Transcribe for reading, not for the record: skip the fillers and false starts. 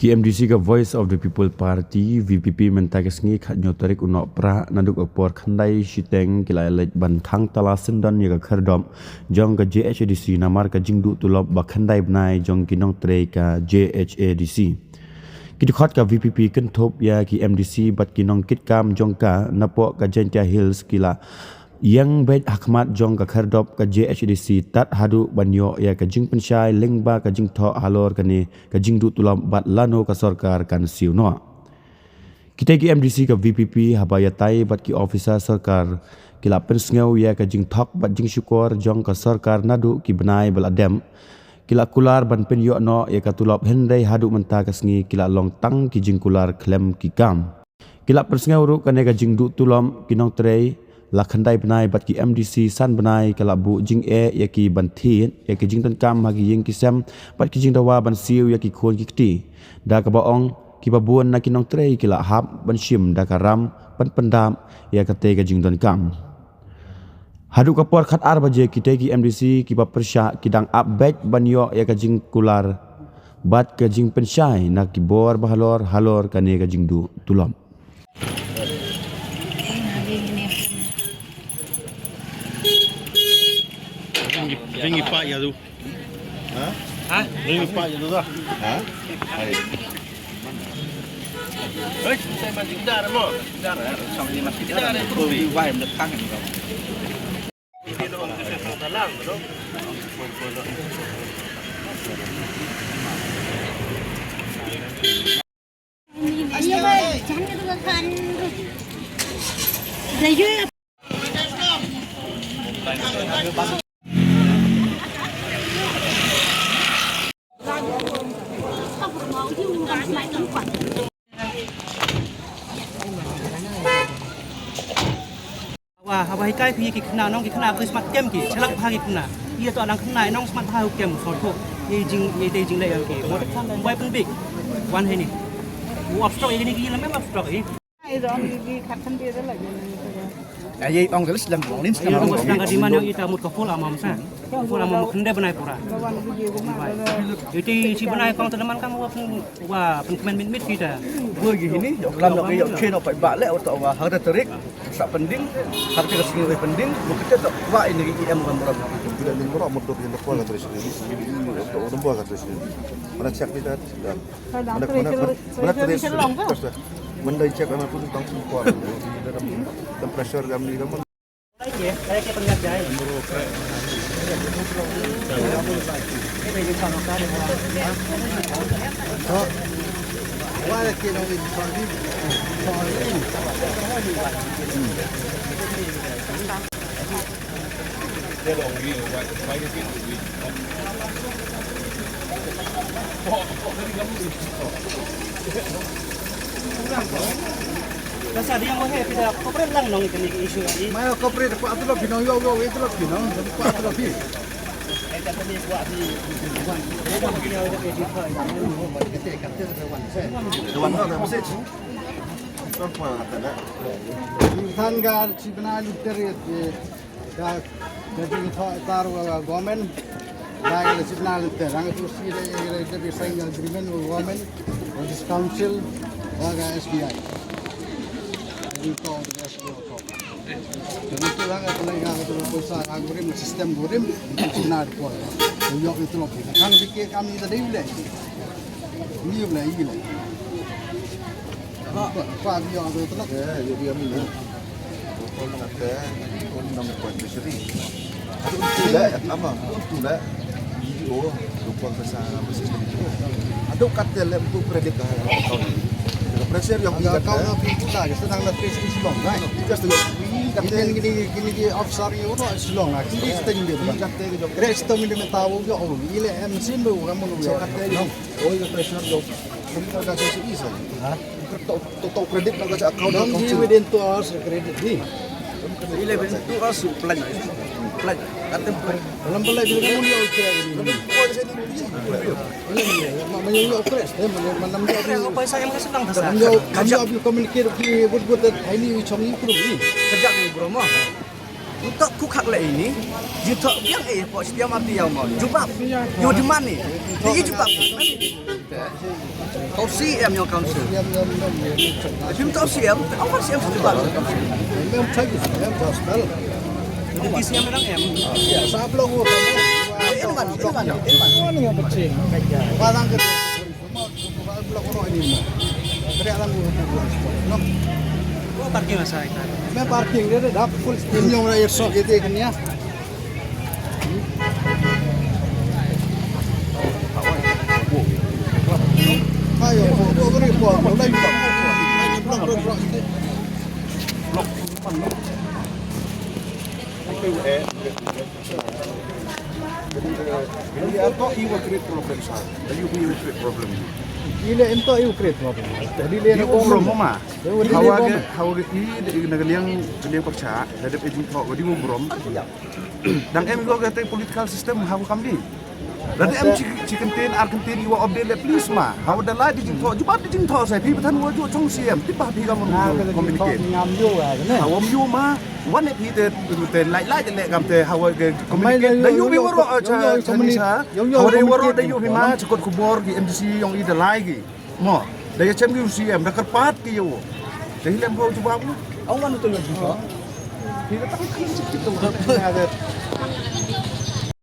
KMDC ka Voice of the People Party VPP mentakas ngi khat nyotarik unok pra naduk opor khandai shiteng kila elej bantang tala sendan ya ka khardom jong ka JHADC namar ka jingdu tulop ba khandai bnai jong kinong tre ka JHADC kiti khat ka VPP kan thop ya KMDC bat kinong kit kam jong ka napo ka Jentia Hills kila yang baik Ahmad jong ka khardop ka JHADC tat hadu banyo ya ka jing pensyai lengba ka jing tho halor kani ka jing du tulam bat lano ka sarkar kan siuno kita ki MDC ka VPP habaya tai bat ki officer sarkar kila pensngau ya ka jing thok bat jing syukur jong ka sarkar nadu ki benai bal adem kila kular ban pen yo no ya ka tulop hendai hadu menta ka sngi kila long tang ki jing kular klem ki kam kila pensngau ru kane ka jing du tulam kinong trei la khandai benai bat ki MDC san benai kala bu jing ya ki bantin ya ki jing tan kam hagi ying ki sem bat ki jing dawa ban siu ya ki khon ki kti da ka baong ki babun na kinong trei kila hap ban shim da ka ram pan pendam ya ka te ka jing tan kam hadu ka por khat ar baje ki te ki MDC ki ba persya ki dang update ban yo ya ka jing kular bat ka jing pensyai na ki bor bahalor halor kane ka jing du tulom Ringi Pak ya tu. Hah? Ringi Pak ya tu dah. Hah? Hai. Hei, saya masih dar mo. Dar, sang ni masih dar. Tu vai menekang ni. Ini dong kita dalam, dong. Iya, baik. Jangan itu kan. Laju. Wah, habai kai pi ki khna nong ki khna ku smart game ki chalak bha ki khna ia to anang khna nong smart bha game so tho ye te jing le ki mo bai pen big wan he ni wo abstract ye ni ki la mem abstract ye Ai rồi đi khát thân bia đó là Ayai ong gelis dan ngolin ini orang sedang di mana kita mut kaful amam sa kaful amam khende benai pura itu si benai kong teman kamu wa penkemen mit kita vừa gini làm được cái dòng trên nó phải bạ lẽ atau và harga terik sak penting harga kesini penting begitu tak wa ini em kan murah tidak murah motor yang terkuat atau sini untuk buat atau sini mana cek kita mana terus benda cek mana pun tang kuat dalam temperature kami kamu kayak kita pengat jahit Wala kino with party. Kasi dia mau happy dah. Kau pernah lang nong ikan isu ini. Maya kopre pa atulo pino yo itu lo pino pa atulo pi. Tanggal cipna liter da jadi taruh government da cipna liter ang itu sih ada sign agreement with government or this council aga SBI itu dan itu lang at lang ang itu sa algorithm sistem algorithm cipna ko yo itu lo kan bikin kami tadi udah ini udah ini apa dia itu tuh ya jadi kami kalau nak kon nak buat besari tidak apa tidak video lupa besar sistem itu ada kata lem tu kredit tahun pressure yang kita kau nak kita sedang nak pressure silong kan kita sedang kata gini officer itu silong lah kita sedang dia kata rest tu minum tahu yo ile MC tu kamu yo kata oh itu pressure yo kita kata seisi ha total kredit nak baca account dong dividend tu harus kredit ni ile bentuk harus plan kata dalam belai bila kamu dia okey ni kau di sini ini mana yo press mana dia Apa saya yang senang dah. kamu abi communicate buat ini chong ni kurang ni Kerja ni bro mah. Untuk kukak le ini, juta biang pos dia mati yang mau. Jubab. Yo di mana? Dia jubab. Kau CM yang council. Film tahu CM, apa CM festival? Memang saya gospel. Di siang orang M. Ya, sebelum itu. Ini mana? Ini yang penting. Barang ke semua blok orang ini. Teriakan gua. Oh parking masa itu. Memang parking dia dah full steam yang orang airsoft gitu kan ya. Ayo, gua beri buat, lagi blok. Jadi apa iwa create problem sa? Jadi iwa create problem. Ile ento iu create problem. Jadi le Di na ubrom ma. Dia Hawa i nagaliang percaya dadap ejin ko di ubrom. Dan em go gate political system hawa kami. Dadi em chicken Argentin iwa update please ma. Hawa dalai di jingto jubat di jingto saya pi patan wo jo chong siam ti pa pi ga mon communicate. ngam yo ah ne. Hawa yu ma one pi te lai le gam te hawa communicate da yu bi woro cha chanisa. Hawa de woro da yu bi ma chakot kubor gi MDC yang i dalai gi. Mo da ya chem gi siam da karpat ki yo. Jadi lem ho coba bu. Awan itu yang bisa. Kita tak kan kita